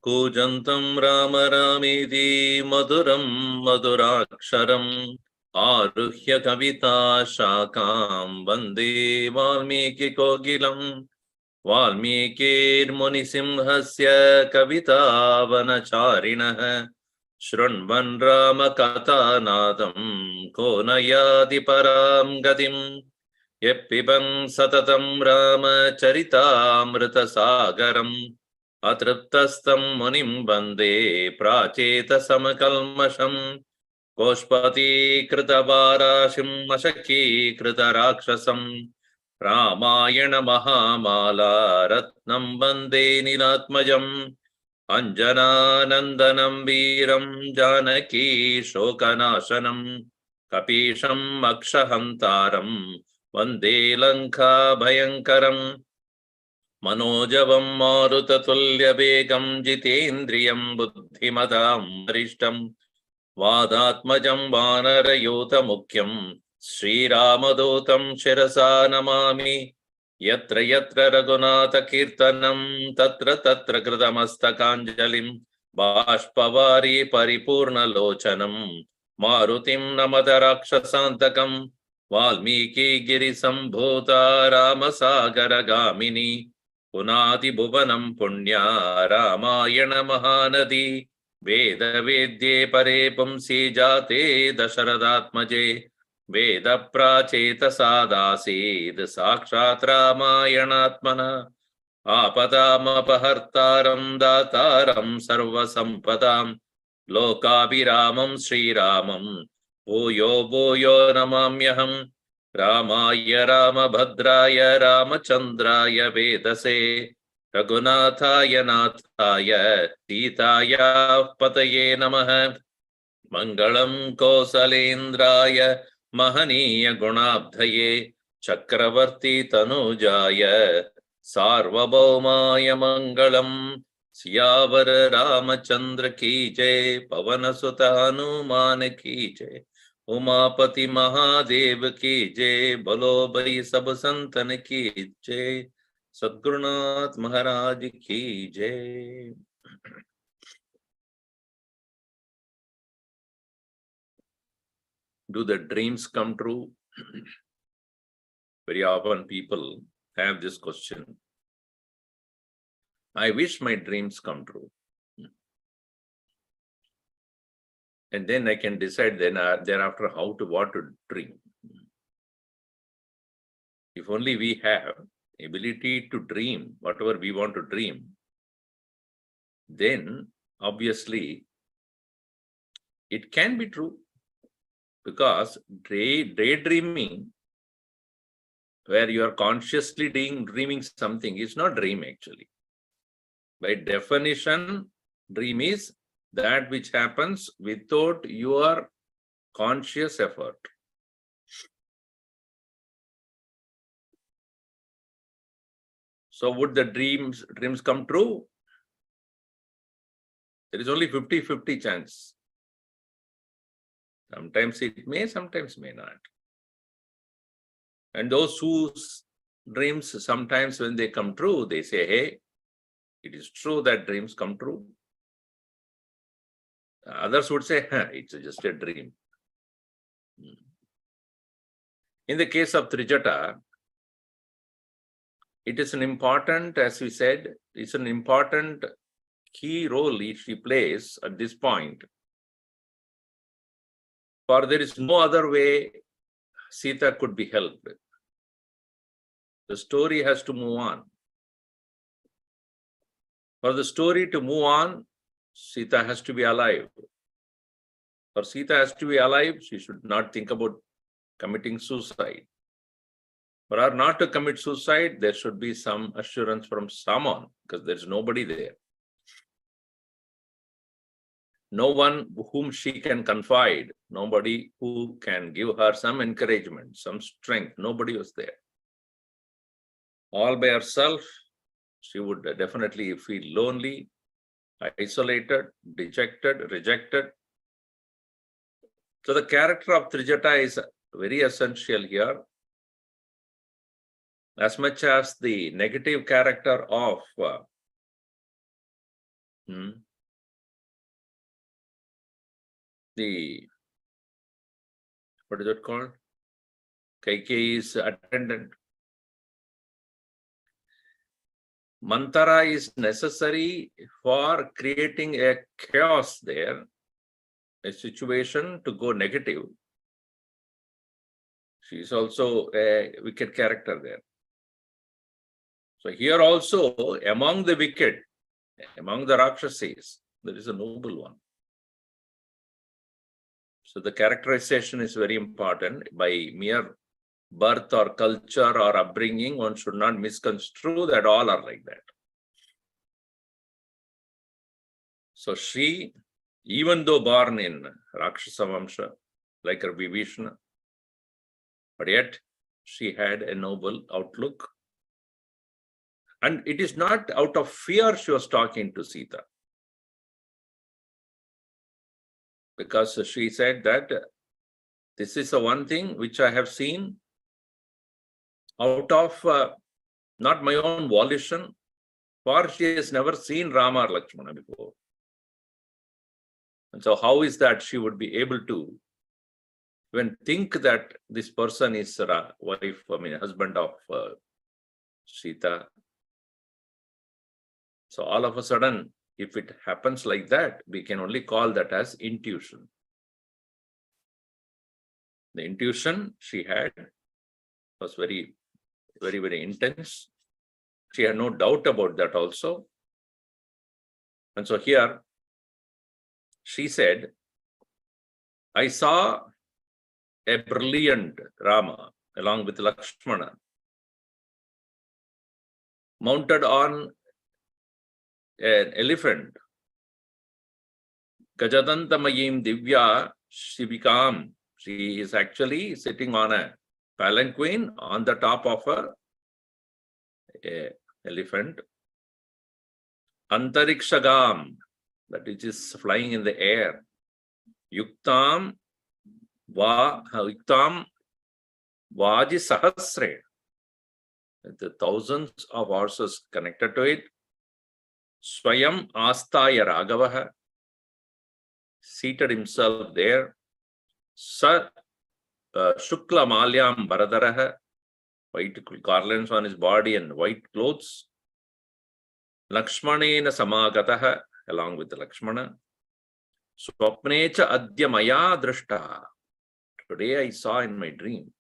Kujantam Rama Rameti Maduram Maduraksharam Aruhya Kavita Shakam Vande Valmiki Kogilam Valmikir Munisimhasya Kavita Vanacharinaha Shrunvan Rama Katanadam Konayadi Param Gadim Yeppiban Satatam Rama Charitamrita Sagaram Atriptastam Munim Bande Pracheta Samakalmasham Koshpati Kritavarashim Mashaki Kritarakshasam Ramayana Mahamala Ratnam Bande Nilatmajam Anjana Nandanam Veeram Janaki Shokanashanam Kapisham Akshahantaram Vande Lanka Bhayankaram Manojavam Marutatulya Begam Jitendriyam Buddhimadam Varishtam Vadatmajam Vanarayota Mukyam Sri Ramadotam Shirasa Namami Yatra Yatra Raghunatha Kirtanam Tatra Tatra Kridamastakanjalim Bashpavari Paripurna Lochanam Marutim Namadarakshashantakam Valmiki Girisambhuta Ramasagara Gamini Punati Bhuvanam Punya Ramayana Mahanadi Veda Vedye Pare Pumsi Jate Dasharadatmaje Veda Pracheta Sadasid Sakshat Ramayanatmana Apadam Apahartaram Dataram Sarva Sampadam Lokabhiramam Sri Ramam Bhuyo Bhuyo Namamyaham Ramaya Ramabhadraya Ramachandraya Vedase Raghunathaya Nathaya Sitaya Pataye Namaha Mangalam Kosalendraya Mahaniya Gunabdhaye Chakravarti Tanujaya Sarvabhaumaya Mangalam Siyavara Ramachandra Ki Jai Pavanasuta Hanuman Ki Jai Umapati Mahadev Ki Jai Balo Bhai Sab Santan Ki Jai Sadgurunath Maharaj Ki Jai. Do the dreams come true? Very often people have this question. I wish my dreams come true. And then I can decide thereafter what to dream. If only we have ability to dream whatever we want to dream, then obviously it can be true. Because daydreaming, where you are consciously dreaming something, is not dream actually. By definition, dream is that which happens without your conscious effort. So would the dreams come true? There is only 50-50 chance. Sometimes it may, sometimes may not. And those whose dreams, sometimes when they come true, they say, hey, it is true that dreams come true. Others would say, it's just a dream. In the case of Trijata, it is an important, as we said, it's an important key role she plays at this point. For there is no other way Sita could be helped. The story has to move on. For the story to move on, Sita has to be alive. For Sita has to be alive, she should not think about committing suicide. For her not to commit suicide, there should be some assurance from someone, because there is nobody there. No one whom she can confide, nobody who can give her some encouragement, some strength. Nobody was there. All by herself, she would definitely feel lonely, isolated, dejected, rejected. So the character of Trijata is very essential here. As much as the negative character of the, what is it called? Kaikeyi's attendant. Mantara is necessary for creating a chaos there, a situation to go negative. She is also a wicked character there. So here also, among the wicked, among the Rakshasis, there is a noble one. So the characterization is very important. By mere birth or culture or upbringing, one should not misconstrue that all are like that. So she, even though born in Rakshasa Vamsha, like her Vibhishana, but yet she had a noble outlook. And it is not out of fear she was talking to Sita. Because she said that this is the one thing which I have seen out of not my own volition, for she has never seen Rama or Lakshmana before. And so how is that she would be able to even think that this person is husband of Sita? So all of a sudden, if it happens like that, we can only call that as intuition. The intuition she had was very, very, very intense. She had no doubt about that also. And so here, she said, I saw a brilliant Rama along with Lakshmana, mounted on an elephant. Gajadantamayim Divya Shibikam. She is actually sitting on a palanquin on the top of a elephant. Antarikshagam, that which is flying in the air. Yuktam Vaji Sahasre. The thousands of horses connected to it. Swayam Astaya Raghavaha, seated himself there. Sa Shukla Malyam Baradaraha, white garlands on his body and white clothes. Lakshmanena Samagataha, along with the Lakshmana. Swapnecha Adya Maya Drashta. Today I saw in my dream.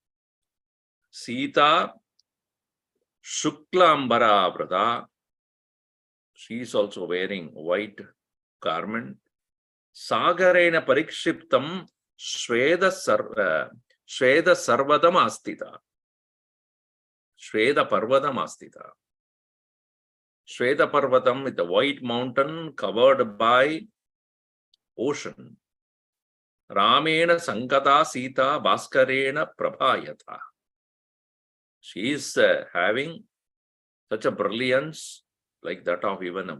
Sita Shukla Ambara Brada. She is also wearing white garment. Sagarena Parikshiptam Shveda Sarvadam Astita. Shveda Parvadam Astita. Shveda Parvatam with a white mountain covered by ocean. Ramena Sankata Sita Bhaskarena Prabhayata. She is having such a brilliance like that of even a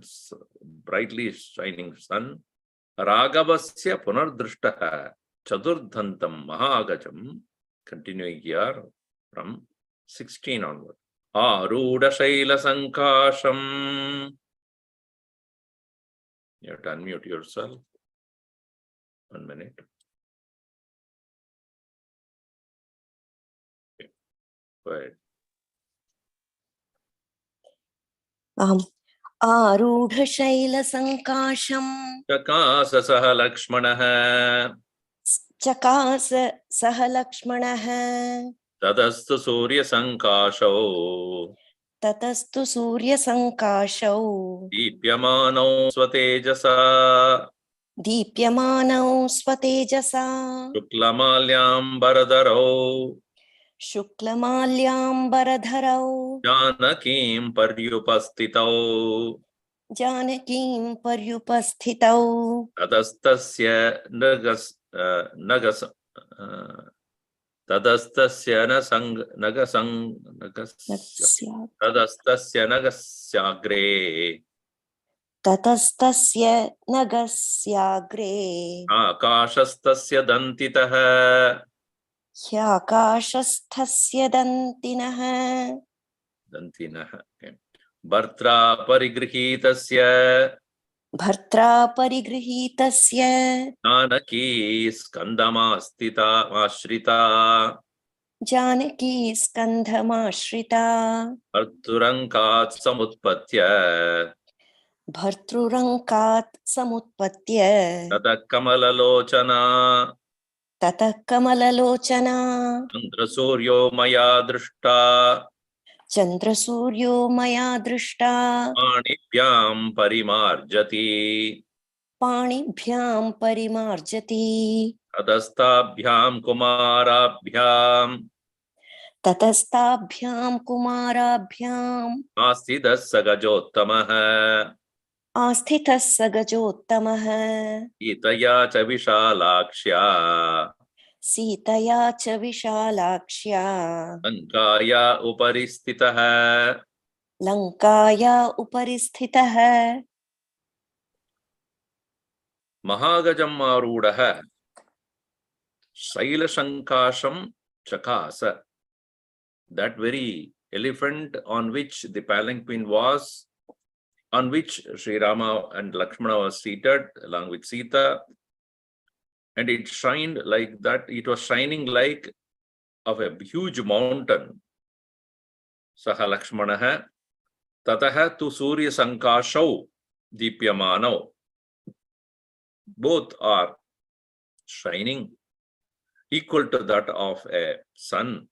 brightly shining sun. Ragavasya Punardrishtaha Chadurdhantam Mahagajam. Continuing here from 16 onward. Aruda Shaila Sankasham. You have to unmute yourself. 1 minute. Okay. Go ahead. Arudha Shaila Sankasham Kakasa Saha Lakshmanaha चकास सह लक्ष्मणः ततस्तु सूर्यसङ्काशौ ततस्तु सूर्यसङ्काशौ दीप्यमानौ स्वतेजसा दीप्यमानौ स्वतेजसा शुक्लमाल्याम्बरधरौ शुक्लमाल्याम्बरधरौ जानकीं पर्युपस्थितौ जानकीं पर्युपस्थितौ ततस्तस्य नगस ततस्तस्य ततस्तस्य नगस्याग्रे ततस्तस्य नगस्याग्रे आकाशस्तस्य दन्तितः ह्याकाशस्थस्य दन्तिनः भर्त्रा परिगृहीतस्य भर्त्रा परिगृहीतस्य जानकी स्कन्दमाश्रिता जानकी स्कन्धमाश्रिता भर्तुरङ्कात् समुत्पत्य भर्तृरङ्कात् समुत्पत्य ततः कमललोचना ततः कमललोचना चन्द्रसूर्यो मया दृष्टा चन्द्रसूर्यो मया दृष्टा पाणिभ्यां परिमार्जति पाणिभ्यां परिमार्जति ततस्ताभ्यां कुमाराभ्यां ततस्ताभ्यां कुमाराभ्याम् आस्थितः स गजोत्तमः आस्थितः स गजोत्तमः सीतया च विशालाक्ष्या सीतया च विशालाक्ष्या लङ्काया उपरि स्थितः लङ्काया उपरि स्थितः महागजम् आरूढः शैलशङ्काशं चकास. That very elephant on which the palanquin was, on which Sri Rama and Lakshmana was seated along with Sita, and it shined like that. It was shining like of a huge mountain. Saha Lakshmanaha tataha tu Surya Sankashau Deepyamanau. Both are shining equal to that of a sun.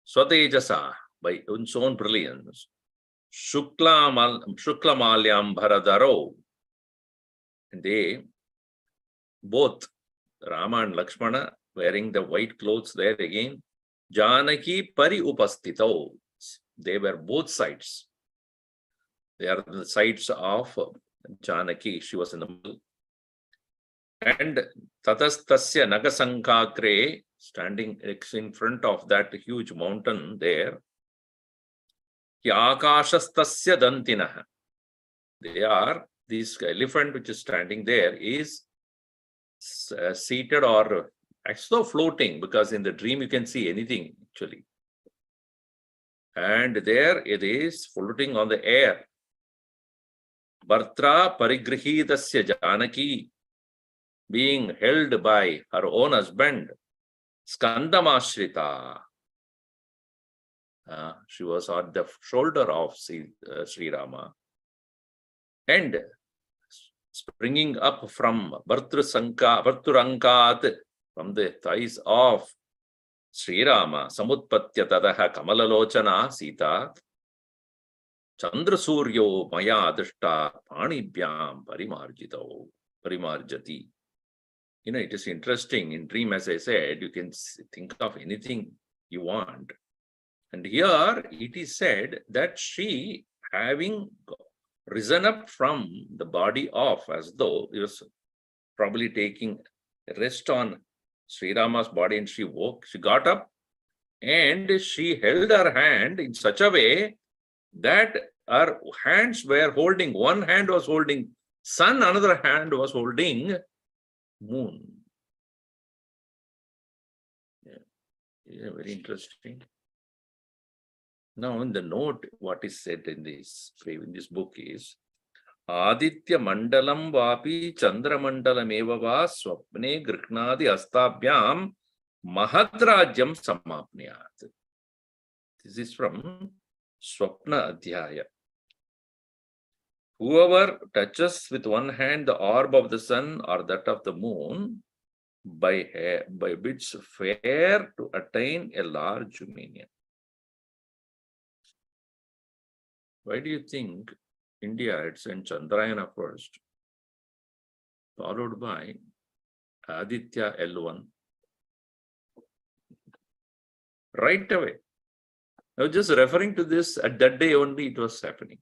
Swatejasa, by its own brilliance. Shuklamalyam Bharadaro. They both, Rama and Lakshmana, wearing the white clothes there again. Janaki Pari Upastito. They were both sides. They are the sides of Janaki. She was in the middle. And Tatastasya Nagasankakre, standing in front of that huge mountain there. Akashastasya Dantinah. They are, this elephant which is standing there is seated or as though floating, because in the dream you can see anything actually. And there it is floating on the air. Bhartra Parigrhitasya Janaki, being held by her own husband, Skandamashrita. She was on the shoulder of Sri Rama. And springing up from Bharturankat, from the thighs of Sri Rama, Samutpatya Tadaha Kamalalochana Sita, Chandrasuryo Maya Adishta Panibhyam Parimarjati. You know, it is interesting. In dream, as I said, you can think of anything you want. And here it is said that she, having risen up from the body of, as though he was probably taking a rest on Sri Rama's body, and she woke, she got up and she held her hand in such a way that her hands were holding, one hand was holding sun, another hand was holding moon. Yeah, very interesting. Now, in the note, what is said in this book is Aditya Mandalam Vapi Chandra Mandalam Evava Swapne Grikhnadi Astabhyam Mahadrajyam Samapniyat. This is from Swapna Adhyaya. Whoever touches with one hand the orb of the sun or that of the moon, by which fair to attain a large dominion. Why do you think India had sent Chandrayana first, followed by Aditya L1? Right away. I was just referring to this at that day only it was happening.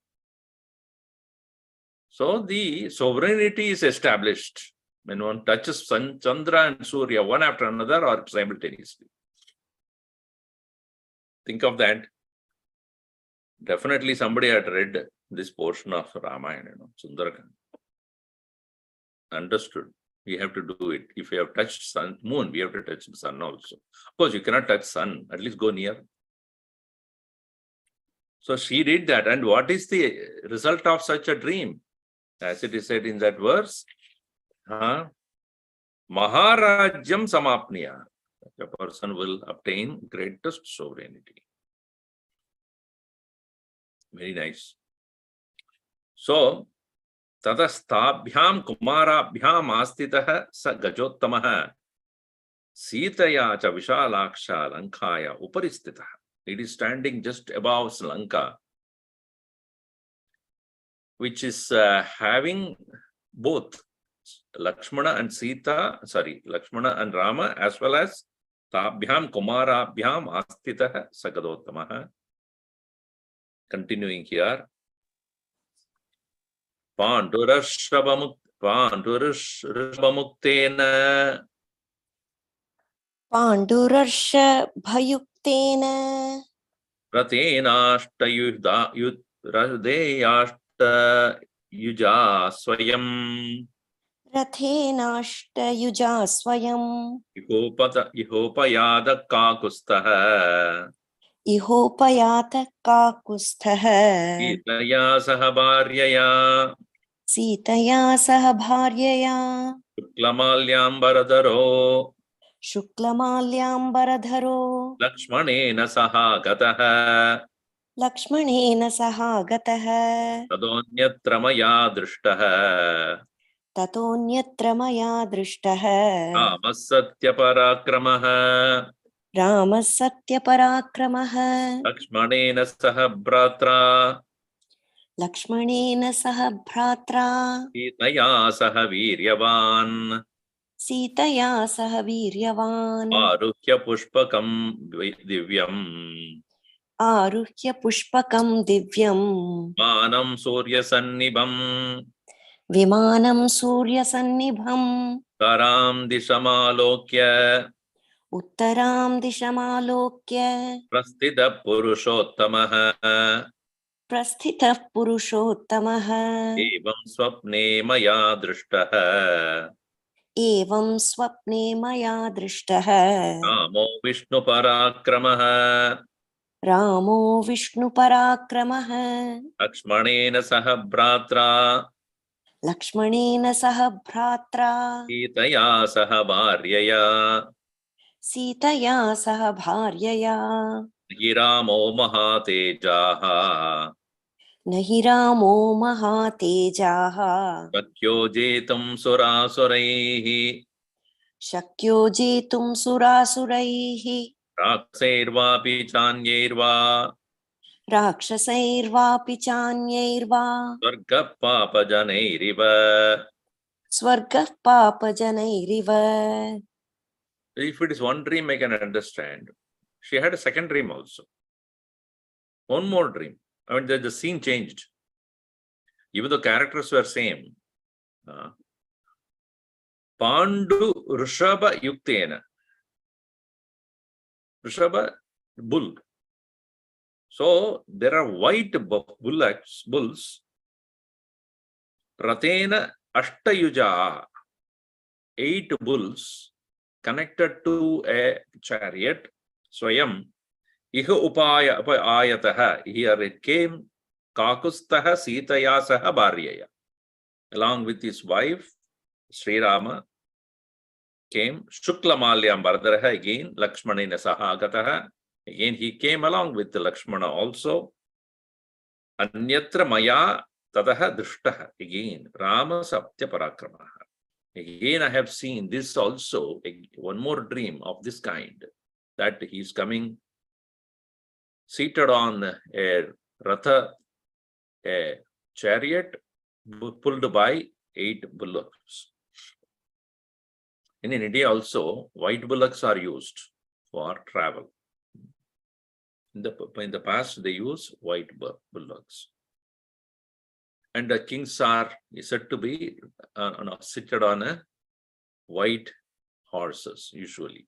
So the sovereignty is established when one touches Sun, Chandra and Surya one after another or simultaneously. Think of that. Definitely somebody had read this portion of Ramayan, Sundarakand. Understood. We have to do it. If we have touched sun, moon, we have to touch the sun also. Of course, you cannot touch sun. At least go near. So she did that. And what is the result of such a dream? As it is said in that verse, Maharajyam samapniya. A person will obtain greatest sovereignty. Very nice. So, Tadastabhyam kumarabhyam astitaha sa gajottamah Sitaya cha vishalaksha lankaya uparistitaha. It is standing just above Lanka, which is having both Lakshmana and Lakshmana and Rama, as well as Tabhyam Kumarabhyam Astitah Sagadottamaha. Continuing here. Pandurashabhamuktena Pandurasha bhayuktena Ratenashtayuda yuja swayam Rathenashta yuja swayam Ihopayada kakustaha Ihopayata kakusthaha Sitaya saha bharyaya Sitaya saha bharyaya Shuklamalyam baradaro Shuklamalyam baradharo Lakshmanena saha gataha Lakshmanena saha gataha Tadonyatra maya drishtaha Tatonyatra maya drishtaha Rama satya parakramaha Rama satya parakramaha Lakshmanena saha bratra Lakshmanena saha bhratra Sitaya saha viryavan Sitaya saha viryavan Aruhya pushpakam divyam Aruhya pushpakam divyam Manam surya sannibam Vimanam surya sannibham Taram dishamalokya Uttaram dishamalokya Prasthita purushottamah Prasthitah purushottamaha Evam swapne maya drishtaha Evam swapne maya drishtaha Ramo Vishnu parakramaha Ramo Vishnu parakramaha Lakshmanena saha bratra Lakshmanena saha bhratra Sitaya saha bharyaya Sitaya saha bharyaya Giramo mahatejaha Nahi Ramo mahatejaha Sakyo jetum surasuraihi Shakyo jetum surasuraihi Raksairvapi chanyairva Rakshasairvapi chanyairva Svarga papajanairiva. Swargah papajanairiva. If it is one dream, I can understand. She had a second dream also. One more dream. I mean, the scene changed. Even though characters were same. Pandu Rishabha Yuktena. Rishabha, bull. So there are white bulls. Ratena Ashtayuja, 8 bulls connected to a chariot. Swayam Iha Upayataha. Here it came Kakustaha Sitaya Saha Bharyaya. Along with his wife, Sri Rama came Shuklamalyam Bardaraha again, Lakshmanena Saha Gataha. Again, he came along with the Lakshmana also. Anyatra Maya Tadaha Drishtaha. Again, Rama Saptya Parakramaha. Again, I have seen this also, one more dream of this kind, that he is coming seated on a ratha, a chariot pulled by 8 bullocks. And in India also, white bullocks are used for travel. In the past, they use white bullocks. And the kings are said to be seated on a white horses, usually.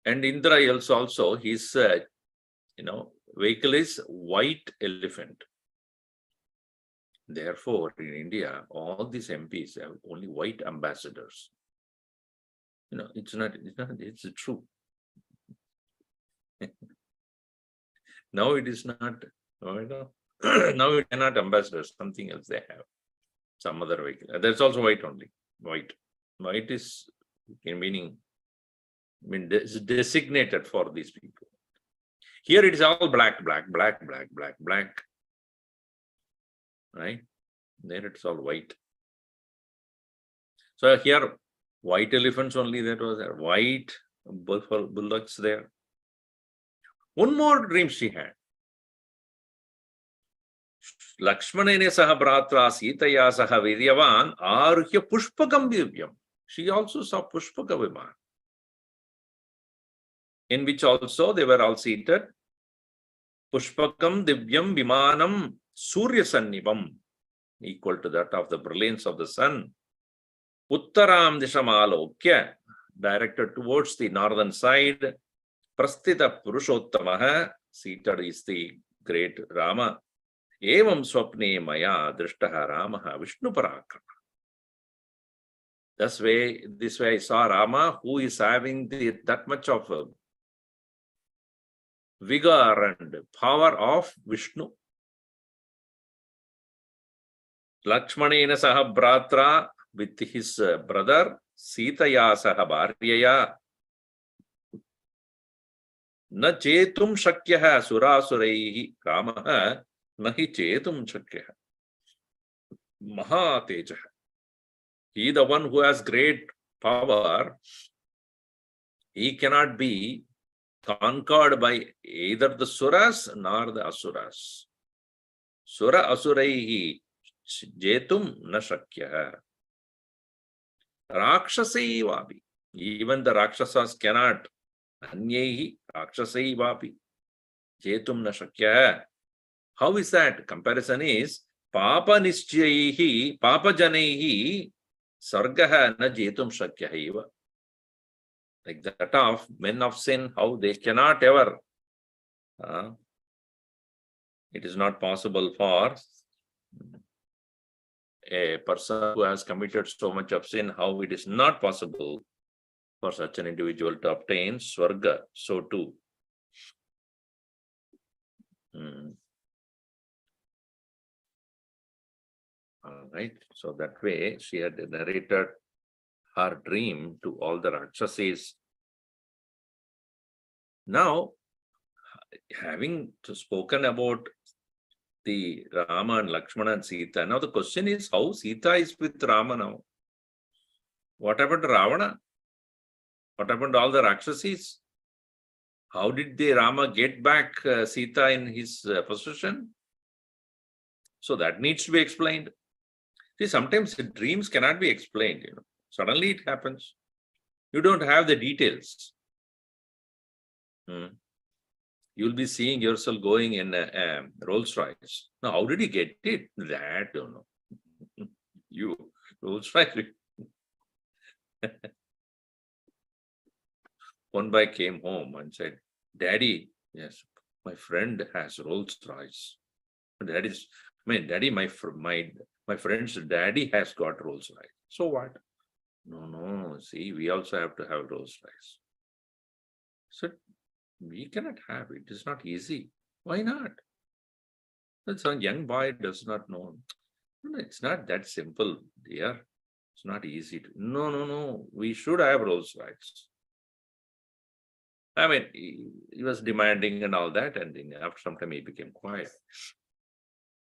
And Indra also his vehicle is white elephant. Therefore, in India, all these MPs have only white ambassadors. It's true. Now it is not, now it cannot ambassadors, something else they have, some other vehicle. That's also white only, white. White is in meaning, it's designated for these people. Here it is all black, right? There it's all white. So here, white elephants only, that was there. White bullocks there. One more dream she had. Lakshmanene saha bratra Sitaya saha Viryavan Aruhya Pushpakam Divyam. She also saw Pushpaka Viman, in which also they were all seated. Pushpakam Divyam Vimanam Surya Sannibam, equal to that of the brilliance of the sun. Uttaram Dishamalokya, directed towards the northern side. Prasthita Purushottamaha, seated is the great Rama. Evam Swapne Maya Drishtaha Ramaha Vishnu Parakrama. This way I saw Rama, who is having that much of vigor and power of Vishnu. Lakshmanena saha bratra, with his brother, Sitaya saha bharyaya. Na chetum shakyaha surasureihi Ramaha nahi chetum shakyaha. Mahatejaha. He, the one who has great power, he cannot be conquered by either the suras nor the asuras. Sura asuraihi jetum na shakyaha. Rakshasai vapi. Even the Rakshasas cannot. Anyehi Rakshasai vapi. Jetum na shakyaha. How is that? Comparison is Papa Nischyayihi, Papa Janaihi, Sarga na jetum shakyaha. Like that of men of sin, how they cannot ever. It is not possible for a person who has committed so much of sin, how it is not possible for such an individual to obtain Swarga. So too. All right. So that way she had narrated her dream to all the Rakshasis. Now, having spoken about the Rama and Lakshmana and Sita, now the question is how Sita is with Rama now. What happened to Ravana? What happened to all the Rakshasis? How did the Rama get back Sita in his possession? So that needs to be explained. See, sometimes the dreams cannot be explained, Suddenly it happens. You don't have the details. You'll be seeing yourself going in a Rolls Royce. Now, how did you get it? That I don't know. You, Rolls Royce. One boy came home and said, Daddy, yes, my friend has Rolls Royce. Daddy, my friend's daddy has got Rolls Royce. So what? No, see, we also have to have Rolls Royce. So we cannot have it. It's not easy. Why not? That's a young boy does not know. No, it's not that simple, dear. It's not easy to. No. We should have Rolls Royce. He was demanding and all that, and then after some time he became quiet.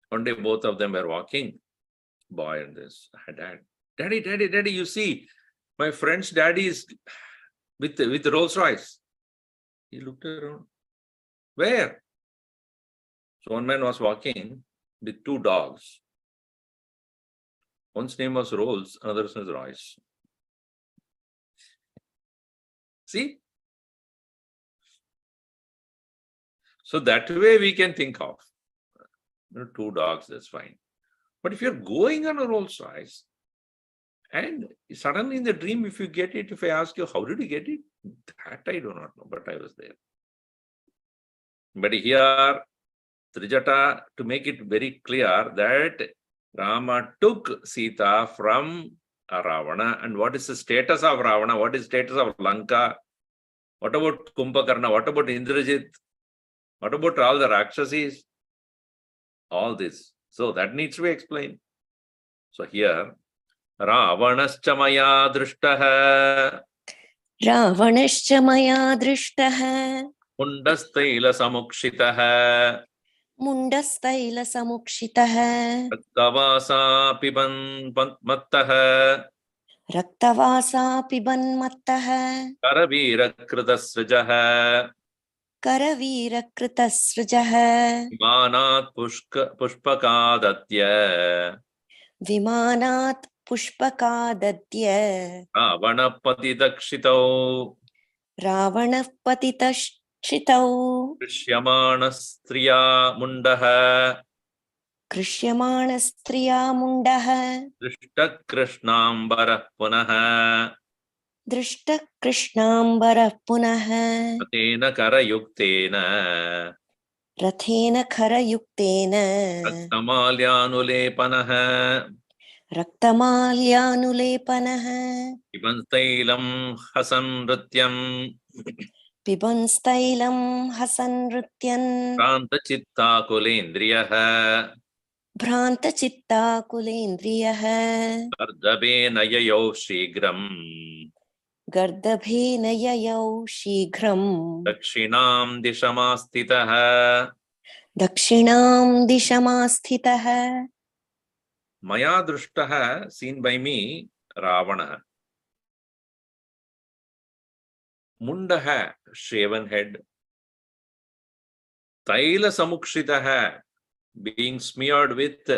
One day both of them were walking, boy and this dad. Daddy, you see, my friend's daddy is with Rolls Royce. He looked around. Where? So one man was walking with two dogs. One's name was Rolls, another's name was Royce. See? So that way we can think of two dogs, that's fine. But if you're going on a Rolls Royce, and suddenly in the dream, if you get it, if I ask you, how did you get it? That I do not know, but I was there. But here, Trijata, to make it very clear that Rama took Sita from Ravana. And what is the status of Ravana? What is the status of Lanka? What about Kumbhakarna? What about Indrajit? What about all the Rakshasis? All this. So that needs to be explained. So here, Ravanascha maya drishtaha Ravanascha maya drishtaha mundastaila samukshitaha mundastaila samukshitaha raktavasa piban mattaha raktavasa piban mattaha karavira kritasrijaha karavira kritasrijaha vimanat pushpakadatya vimanat pushpakadadya ravana patidakshitau Ravana patitashitau krishyamana striya mundaha krishyamana striya mundaha drishta krishnambara punaha drishta krishnambara punaha atena karayuktena rathena kharayuktena raktamalyanulепanaha raktamalyanulепanaha pibanstailam hasan nrityam pibanstailam hasanrityan pranta chitta kulendriyaha bhranta chitta kulendriyaha ardabena yayau shigram gardabhena yayau shighram dakshinam dishamastitaha dakshinam dishamastitaha maya drishtaha, seen by me, Ravana. Mundaha, shaven head. Taila samukshitaha, being smeared with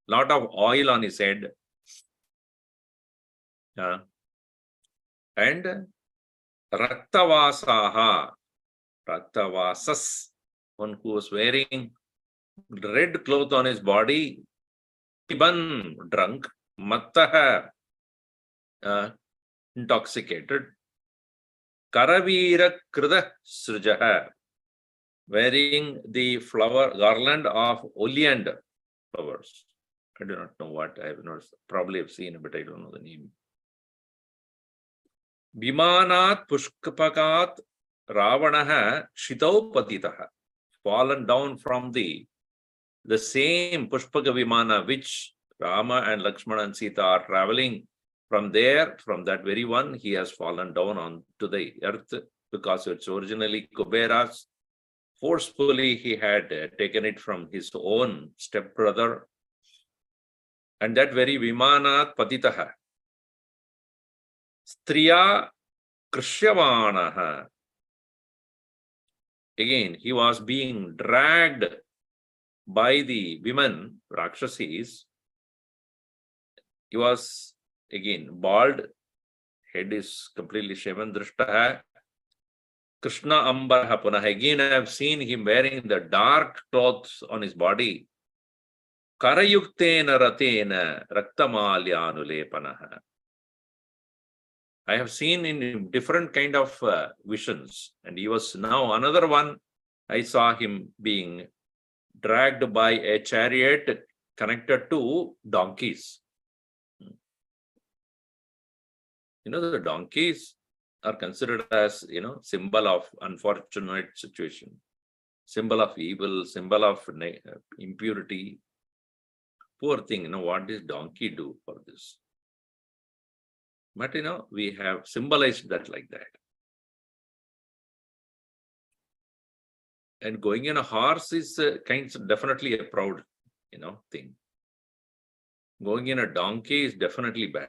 lot of oil on his head. And Raktavasaha, Raktavasas, one who was wearing red cloth on his body, Piban, drunk, Mattaha, intoxicated, Karavira Krida Srijaha, wearing the flower garland of oleander flowers. I do not know what, I have not, probably have seen, but I don't know the name. Vimanat Pushpakat Ravanaha Shitau Patitaha, fallen down from the same Pushpaka Vimana which Rama and Lakshmana and Sita are traveling from there, from that very one, he has fallen down onto the earth because it's originally Kubera's. Forcefully, he had taken it from his own stepbrother. And that very Vimanat Patitaha, Striya Krishyavanaha. Again, he was being dragged by the women, Rakshasis. He was again bald, head is completely shaven, drishtaha. Krishna Ambaraha Punaha. Again, I have seen him wearing the dark clothes on his body. Karayuktena ratena raktamalyanulepanaha. I have seen in different kind of visions, and he was now another one. I saw him being dragged by a chariot connected to donkeys. The donkeys are considered as, symbol of unfortunate situation, symbol of evil, symbol of impurity. Poor thing, what does donkey do for this? But, we have symbolized that like that. And going in a horse is definitely a proud, thing. Going in a donkey is definitely bad.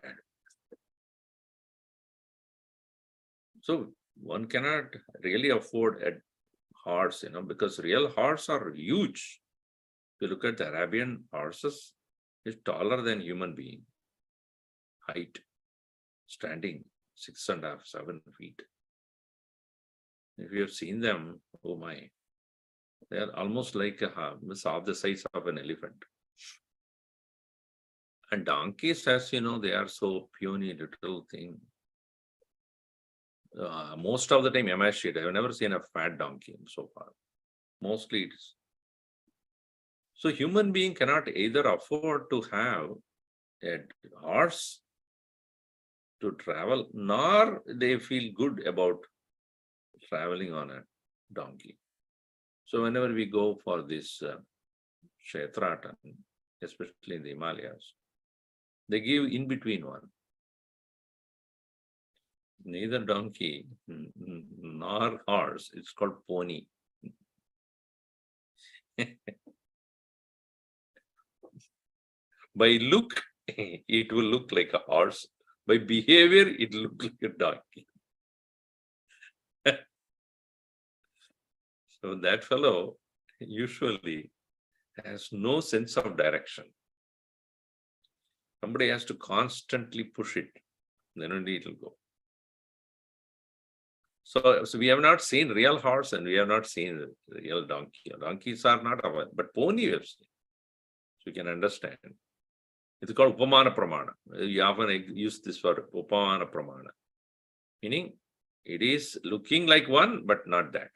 So one cannot really afford a horse, because real horses are huge. If you look at the Arabian horses, it's taller than human being. Height, standing 6.5, 7 feet. If you have seen them, oh my, they are almost like half the size of an elephant. And donkeys, as you know, they are so puny little thing. Most of the time, I have never seen a fat donkey so far. Mostly it is. So human being cannot either afford to have a horse to travel, nor they feel good about traveling on a donkey. So whenever we go for this Kshetratan, especially in the Himalayas, they give in between one. Neither donkey nor horse. It's called pony. By look, it will look like a horse. By behavior, it will look like a donkey. So that fellow usually has no sense of direction. Somebody has to constantly push it, then only it will go. So we have not seen real horse and we have not seen real donkey. Donkeys are not our, but pony we have seen. So you can understand. It's called Upamana Pramana. You often use this for Upamana Pramana. Meaning, it is looking like one, but not that.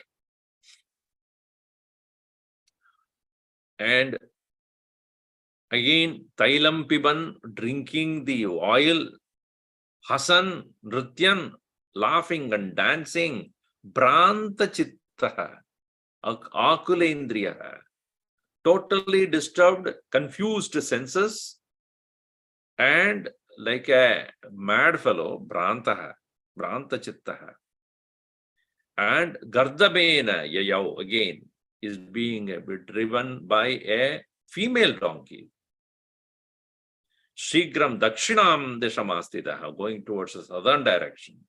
And again, Tailam Piban, drinking the oil, Hasan, Nrityan, laughing and dancing, Branta Chittaha, Akulendriyaha, totally disturbed, confused senses, and like a mad fellow, Branta Chittaha. And Gardabena Yayau again is being driven by a female donkey. Shigram Dakshinam Deshamastitaha, going towards the southern direction.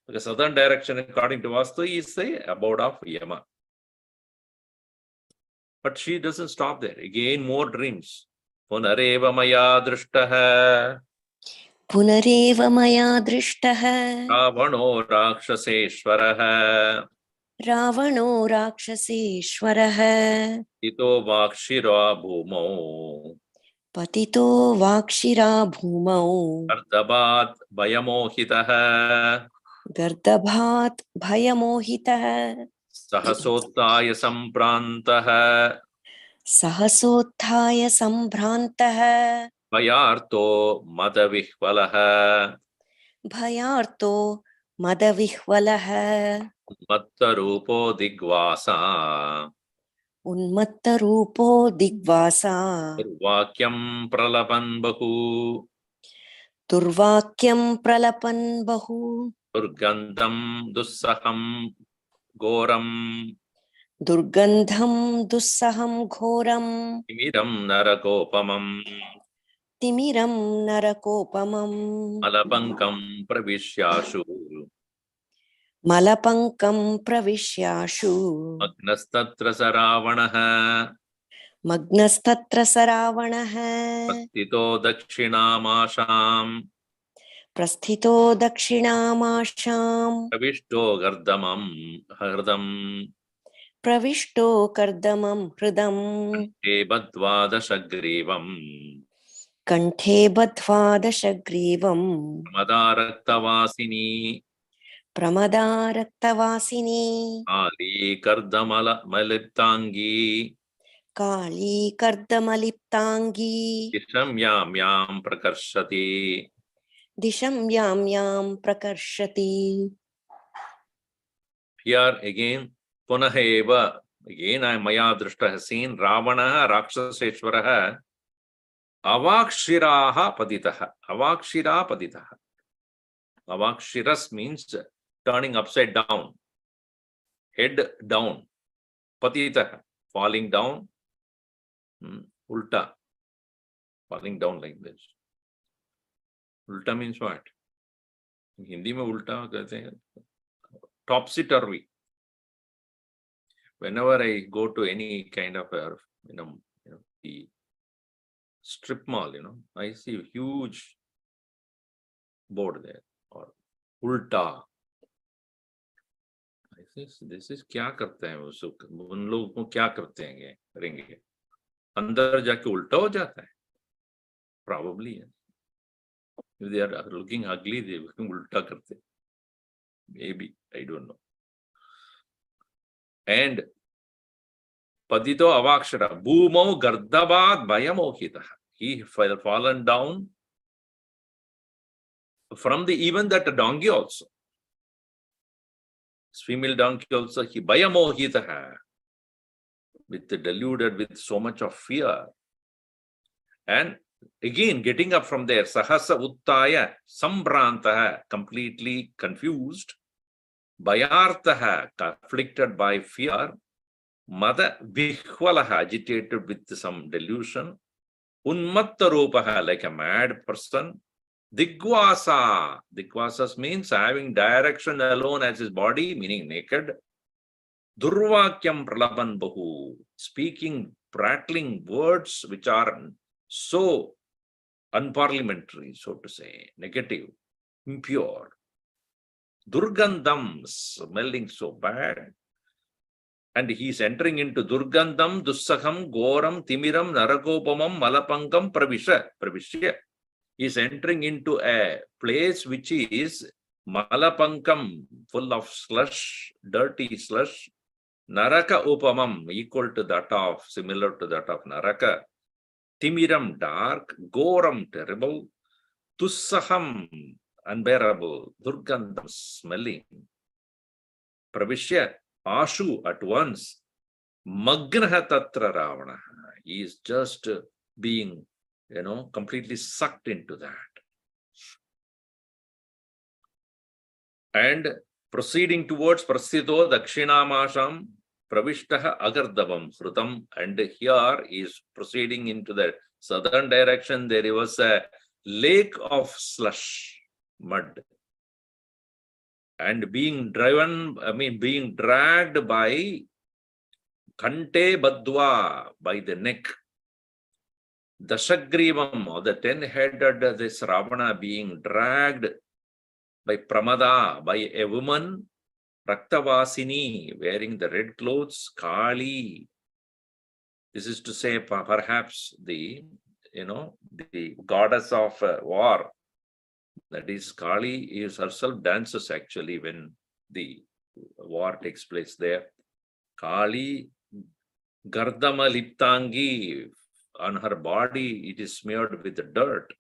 The southern direction, according to Vastu, is the abode of Yama. But she doesn't stop there. Again, more dreams. Punareva Maya Drishtaha. Punareva Maya Drishtaha. Ravano Rakshaseshwaraha. Ravano Rakshaseshwaraha. Ito Vakshira Bhumau. Patito Vakshira Bhumau. Ardabat Bayamohitaha. Gardabhat Bhayamohitaha. Sahasottaya Samprantaha. Sahasottaya Sambhrantaha. Bayarto Madavihvalaha. Bhayarto Madavihvalaha. Mattarupo Digvasa. Unmatta Rupo Digvasa. Vakyam Pralapan Bahu. Durvakyam Pralapan Bahu. Durgandham Dussaham Goram. Durgandham Dussaham Ghoram. Timiram Narakopamam. Timiram Narakopamam. Malapankam Pravishyashu. Malapankam Pravishyashu. Agnastatra Saravanaha. Magnastatra Saravanaha. Pastito Dakshinamasham. Prasthito Dakshinamasham. Pravishto Gardamam Hardam. Pravishto Kardamam Hridam. Ebadvadashagrivam. Kanthe Badhvadashagrivam. Madaraktavasini. Pramadaaraktavasini. Ali Kardamala Maliptangi. Kali Kardamaliptangi. Isham Yam Yam Prakarshati. Disham Yam Yam Prakarshati. Here again, Punaheva, again I Maya Drishta has seen Ravana Rakshaseshwaraha Avakshiraha Paditaha. Avakshira Paditaha. Avakshiras means turning upside down, head down. Patitaha, falling down, ulta. falling down like this. Ulta means what? In Hindi mein ulta kehte hain, topsy-turvy. Whenever I go to any kind of the strip mall, I see a huge board there, or ulta. This is क्या करते हैं उन लोगों को क्या करते हैं करेंगे अंदर जाके उल्टा हो जाता है probably if they are looking ugly they ulta करते maybe I don't know. And padito avakshara bhumau gardabad bhayamohitah, he fell fallen down from the even that donkey also. Female donkey also, he bhayamohitah, deluded with so much of fear. And again, getting up from there, sahasa uttaya sambrantah, completely confused, bhayartah, afflicted by fear, mada vihvalaha, agitated with some delusion, unmatta rupaha, like a mad person, digvasa, digvasas means having direction alone as his body, meaning naked, durvakyam pralaban bahu, speaking, prattling words which are so unparliamentary, so to say, negative, impure, durgandam, smelling so bad, and he is entering into durgandam, dussaham, goram, timiram, narakopamam, malapangam, pravishya. He is entering into a place which is malapankam, full of slush, dirty slush, naraka upamam, equal to that of, similar to that of naraka, timiram, dark, goram, terrible, tussaham, unbearable, durgandam, smelling, pravishya, ashu, at once, magnaha tatra ravana, he is just being completely sucked into that. And proceeding towards prasthito dakshinamasham pravishtaha agardavam hrutam, and here is proceeding into the southern direction. There was a lake of slush, mud, and being dragged by kante badwa, by the neck, Dashagrivam, or the 10-headed, this Ravana being dragged by Pramada, by a woman, Raktavasini, wearing the red clothes, Kali. This is to say, perhaps the goddess of war. That is, Kali is herself dances actually when the war takes place there. Kali Gardama Liptangi, on her body it is smeared with dirt.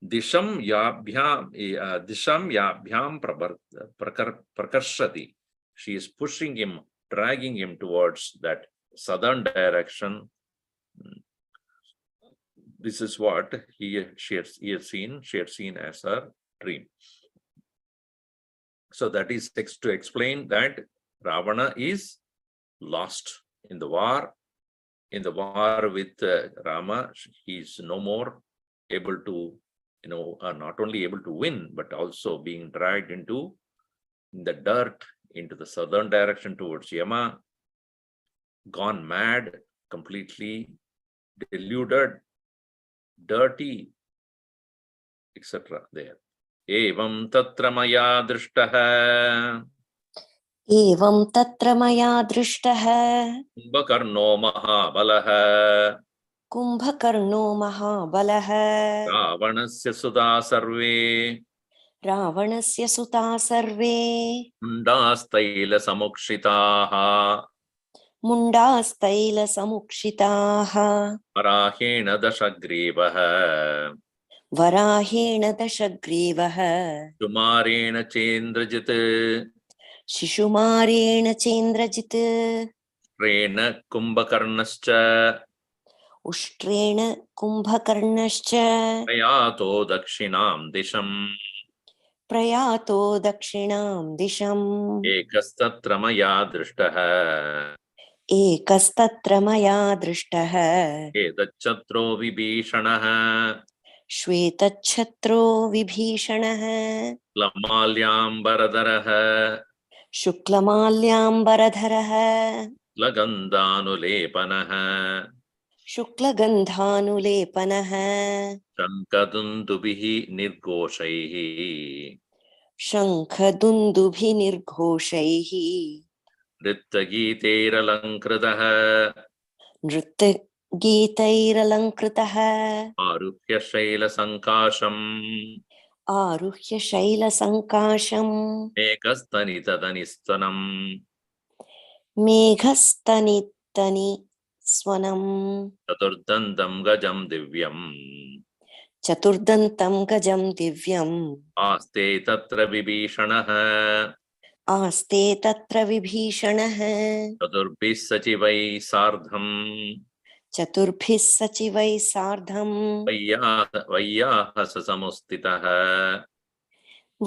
Disham yabhyam prakarshati. She is pushing him, dragging him towards that southern direction. This is what she had seen as her dream. So that is to explain that Ravana is lost in the war. In the war with Rama, he is no more able to, not only able to win, but also being dragged into the dirt, into the southern direction towards Yama, gone mad, completely deluded, dirty, etc. there. Evam tatra maya drishtaha. Evam tatra maya drishtaha. Kumbhakarno mahabalaha. Kumbhakarno mahabalaha. Ravanasya sudha sarve. Ravanasya sutta sarve. Mundastaila samukshitaha. Mundastaila samukshitaha. Varahena dashagrivaha. Varahena dashagrivaha. Shumarena chendrajit. Shishumarena chendrajit. Rena kumbhakarnascha. Ushtrena kumbhakarnascha. Prayato dakshinam disham. Prayato dakshinam disham. Ekastatra maya drishtaha. एकस्तत्र मया दृष्टः एतच्छत्रो विभीषणः श्वेतच्छत्रो विभीषणः लमाल्याम्बरधरः शुक्लमाल्याम्बरधरः लगन्धानुलेपनः शुक्लगन्धानुलेपनः शङ्खदुन्दुभिः निर्घोषैः शङ्खदुन्दुभिर्निर्घोषैः नृत्यगीतैरलङ्कृतः नृत्यगीतैरलङ्कृतः आरुह्य शैलसङ्काशम् आरुह्य शैलसङ्काशम् मेघस्तनितदनिस्तनम् मेघस्तनितनि स्वनम् चतुर्दन्तं गजं दिव्यम् चतुर्दन्तं गजं दिव्यम् आस्ते तत्र विभीषणः आस्ते तत्र विभीषणः चतुर्भिः सचिवैः सार्धम् चतुर्भिः सचिवैः सार्धम् वैयाहसमुस्थितः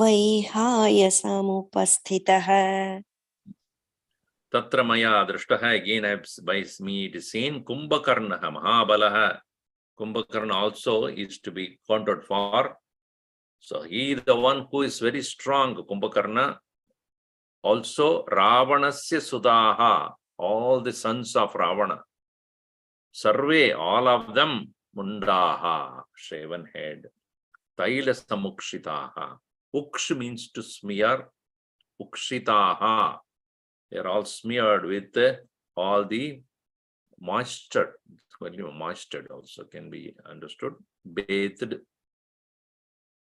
वैहायसमुपस्थितः तत्र मया दृष्टः again by me it is seen Kumbhakarnah Mahabalah. Kumbhakarna also is to be counted for. So he is the one who is very strong, Kumbhakarna. Also Ravanasya Sudaha, all the sons of Ravana. Sarve, all of them, Mundaha, shaven head. Taila Samukshitaha. Uksh means to smear. Ukshitaha. They are all smeared with all the moisture. Moisture also can be understood. Bathed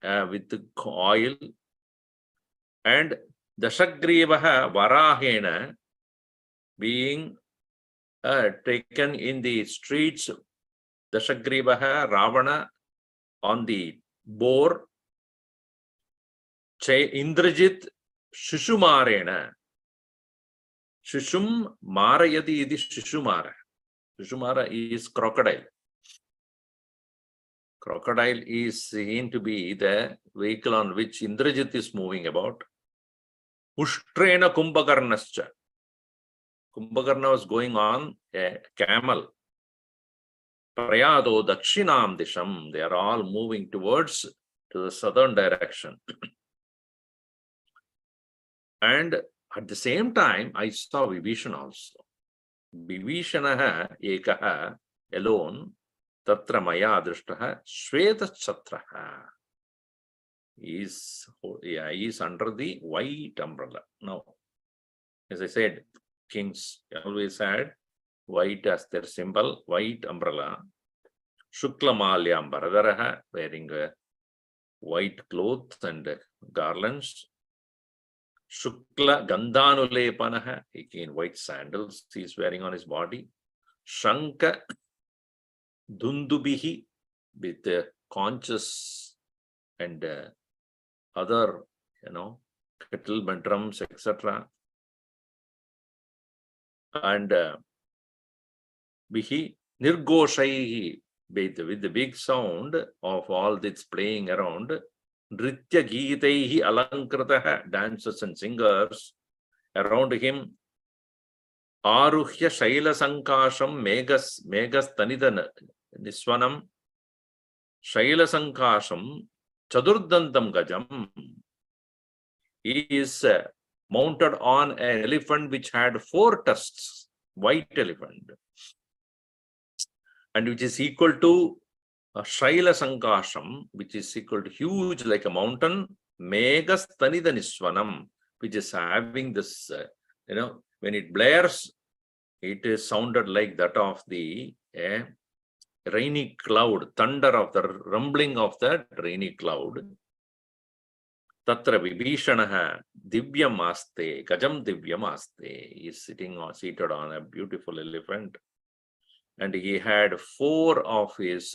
with oil. And Dashagrivaha Varahena being taken in the streets. Dashagrivaha Ravana on the boar. Indrajit Shishumarena. Shishum Marayati idi Shishumara. Shishumara is crocodile. Crocodile is seen to be the vehicle on which Indrajit is moving about. Ushtrena Kumbhakarnascha. Kumbhakarna was going on a camel. Prayado Dakshinam Disham. They are all moving towards to the southern direction. And at the same time, I saw Vibhishana also. Vibhishanaha ekaha alone, tatra maya drishtaha shvetachatraha. He is under the white umbrella. Now, as I said, kings always had white as their symbol, white umbrella. Shukla malyambaradaraha, wearing white clothes and garlands. Shukla Gandhanulepanaha, again white sandals he is wearing on his body. Shanka Dundubihi, with conches and other, kettleman drums, etc. And Bihi Nirgoshaihi, with the big sound of all this playing around. Nritya Geetaihi Alankrataha, dancers and singers around him. Aruhya Shaila Sankasham Megas Tanida Niswanam Shaila Sankasham Chadurdantam Gajam. He is mounted on an elephant which had 4 tusks, white elephant, and which is equal to Shaila Sankasham, which is equal to huge like a mountain, Megas Tanida Niswanam, which is having this, when it blares, it is sounded like that of the rainy cloud, thunder of the rumbling of the rainy cloud. Tatra Vibhishanaha Divyam Aste, Gajam Divyam Aste. He is seated on a beautiful elephant. And he had 4 of his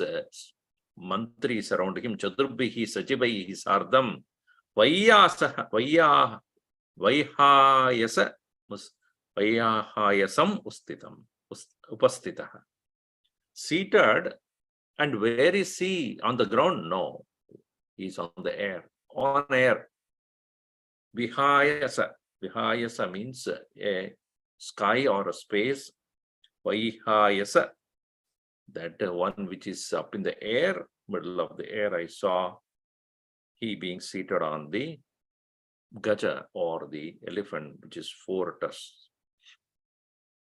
mantris around him. Chadurbihi Sajibaihi Sardam Vaihayasam Upastitaha. Seated, and where is he? On the ground? No. He is on the air. On air. Vihayasa. Vihayasa means a sky or a space. Vaihayasa, that one which is up in the air, middle of the air, I saw he being seated on the gaja or the elephant, which is 4 tusks.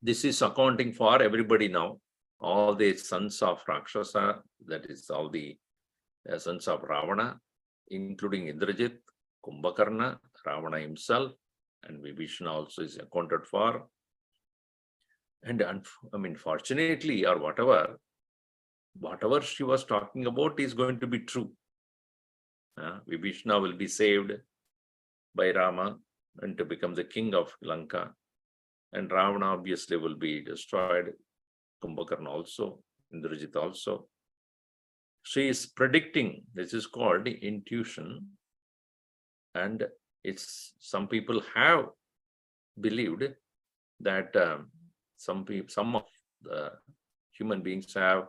This is accounting for everybody now. All the sons of Rakshasa, that is all the sons of Ravana, including Indrajit, Kumbhakarna, Ravana himself, and Vibhishana also is accounted for. And fortunately, or whatever she was talking about is going to be true. Vibhishana will be saved by Rama and to become the king of Lanka. And Ravana obviously will be destroyed. Kumbhakarna also, Indrajit also. She is predicting. This is called intuition. And some people have believed that some of the human beings have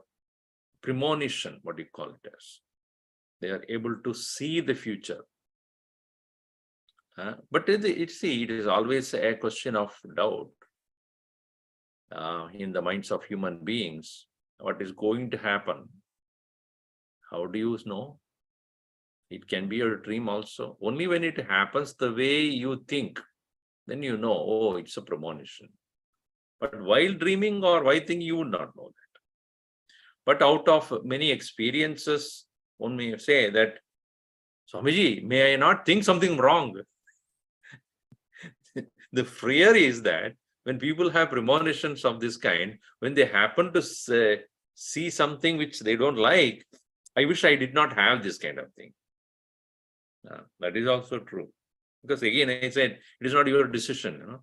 premonition, what do you call it as? They are able to see the future. But it is always a question of doubt in the minds of human beings. What is going to happen? How do you know? It can be a dream also. Only when it happens the way you think, then you know, oh, it's a premonition. But while dreaming or while thinking, you would not know that. But out of many experiences, one may say that, Swamiji, may I not think something wrong? The fear is that when people have premonitions of this kind, when they happen to see something which they don't like, I wish I did not have this kind of thing. That is also true. Because again, I said, it is not your decision.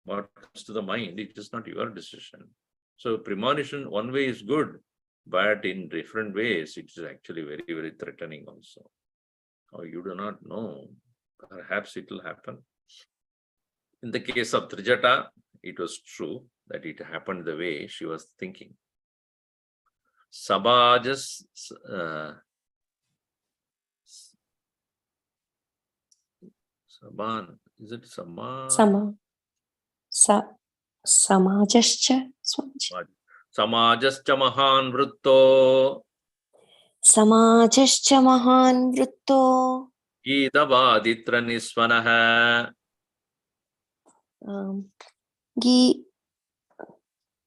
What comes to the mind, it is not your decision. So premonition one way is good, but in different ways, it is actually very, very threatening also. Or you do not know. Perhaps it will happen. In the case of Trijata, it was true that it happened the way she was thinking. Sabajas, Saban, is it Sama? Samajascha, Swamiji. Samajascha mahan vrutto. Samajascha mahan vrutto. Gitavaditra nisvanaha.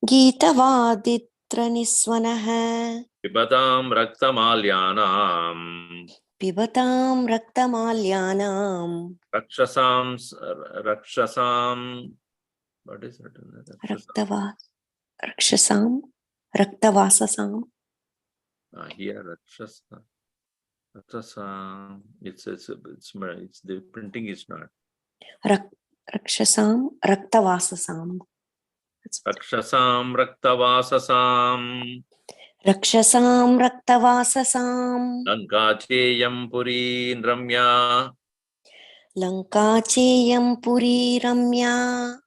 Gitavaditra nisvanaha. Pibatam raktamalyanam. Pibatam raktamalyanam. Rakshasam, what is it? Rakshasam, Raktavasasam. Here, Rakshasam. It's the printing is not. Rakshasam, Raktavasasam. Rakshasam, Raktavasasam. Rakshasam, Raktavasasam. Lankacheyam puri ramya. Lankacheyam puri ramya.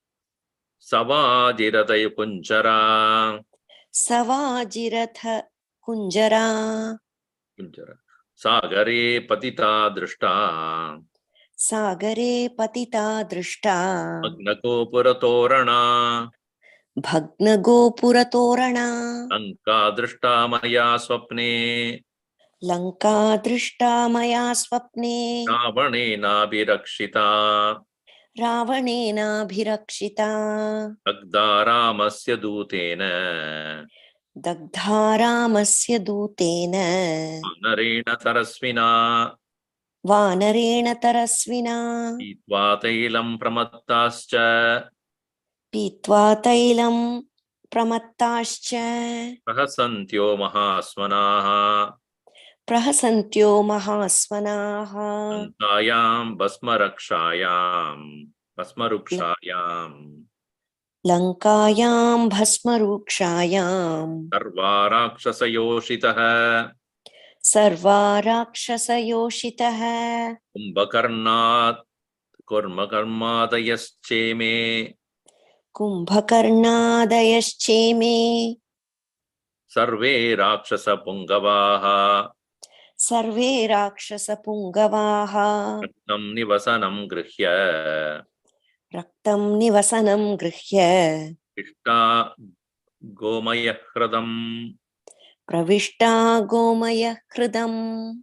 Savajirataya kunjara. Savajiratha kunjara. Sagare patita drishta. Sagare patita drishta. Magnako puratorana. Bhagna gopura torana. Lanka drishta maya swapne. Lanka drishta maya swapne. Ravanena virakshita. Ravanena bhirakshita. Dagda ramasya dutena. Dagdha ramasya dutena. Narena sarasvina. Vanarena tarasvina. Pitva tailam pramattascha. Pitva tailam pramattascha. Prahasantyo mahasmanaha. Prahasantyo mahasvanaha. Lankayam basmarukshayam. Lankayam bhasmarukshayam. Sarva rakshasayositaha. Sarva rakshasayositaha. Kumbhakarmadayascheme. Kumbhakarnadayascheme. Sarve rakshasa pungavaha. Sarve rakshasa pungavaha. Ratnam nivasanam grihya. Raktam nivasanam grihya Ishta Gomaya Hradam. pravishta gomaya hridam.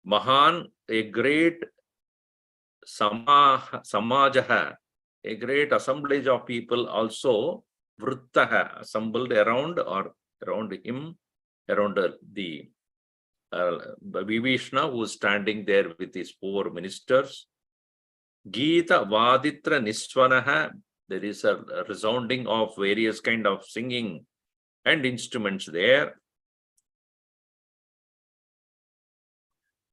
Mahan, a great Samajaha, a great assemblage of people also, Vrittaha, assembled around or around him, around the Vibhishna, who is standing there with his 4 ministers. Gita Vaditra Niswanaha, there is a resounding of various kind of singing and instruments there.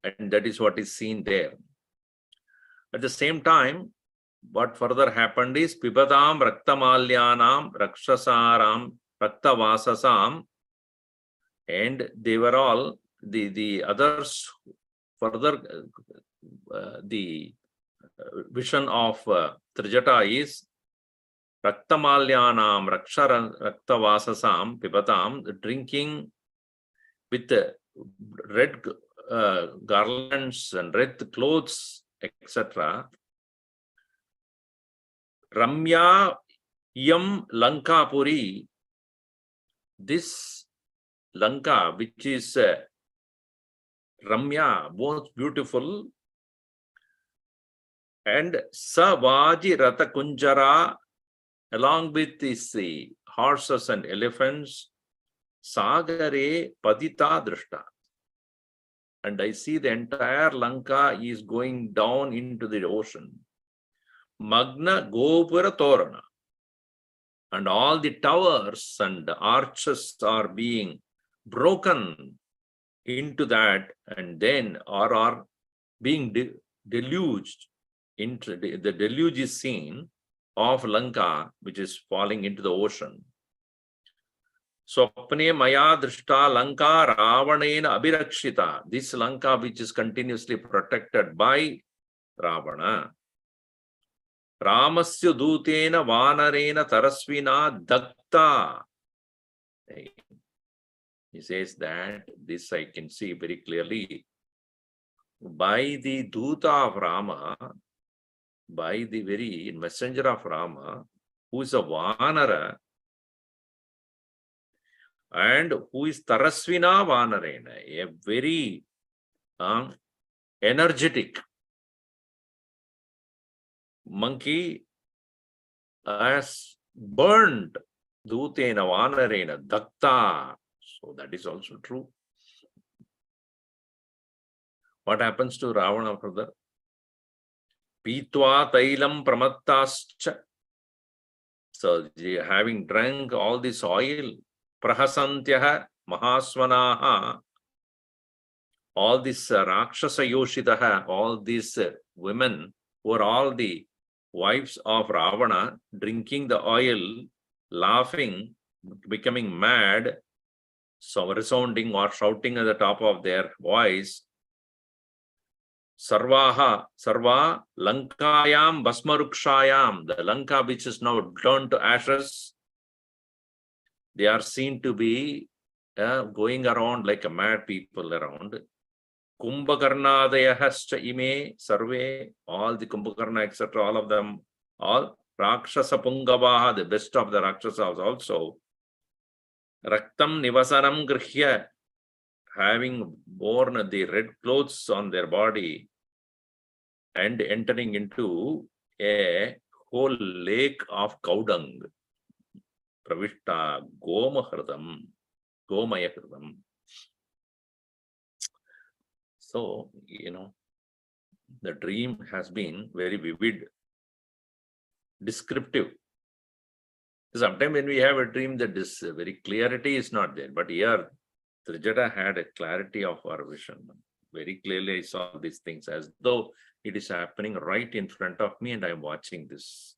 And that is what is seen there. At the same time, what further happened is Pipadam Raktamalyanam Rakshasaram Raktavasasam, and they were all the others further the vision of Trijata is Raktamalyanam Raktavasasam Pipadam, drinking with red garlands and red clothes, etc. Ramya Yam Lankapuri, this Lanka, which is Ramya, most beautiful, and Savaji Rata Kunjara, along with these horses and elephants, Sagare Padita Drishta. And I see the entire Lanka is going down into the ocean. Magna Gopura Torana. And all the towers and arches are being broken into that, and then are being deluged into the deluge is seen of Lanka, which is falling into the ocean. Swapne Maya Drishta Lanka Ravanena Abhirakshita. This Lanka, which is continuously protected by Ravana. Ramasya Dutena Vanarena Tarasvina Dakta. He says that this I can see very clearly by the Duta of Rama, by the very messenger of Rama, who is a Vanara and who is Tarasvina Vanarena, a very energetic monkey, has burned Dutena Vanarena Dakta. So that is also true. What happens to Ravana further? Pitva Tailam Pramattascha. So having drank all this oil, Prahasantyaha Mahaswanaha, all this Rakshasa Yoshitaha, all these women who are all the wives of Ravana, drinking the oil, laughing, becoming mad, so resounding or shouting at the top of their voice, Sarva Lankayam Basmarukshayam, the Lanka which is now turned to ashes, they are seen to be going around like a mad people around. Kumbhakarnadayahascha ime sarve, all the Kumbhakarna, etc., all of them, all Rakshasa Pungavaha, the best of the Rakshasas also. Raktam Nivasanam Grihya, having worn the red clothes on their body and entering into a whole lake of cow dung. Pravishta Gomaya Hridam. So, the dream has been very vivid, descriptive. Sometimes when we have a dream, that this very clarity is not there. But here, Trijata had a clarity of our vision. Very clearly I saw these things as though it is happening right in front of me and I am watching this.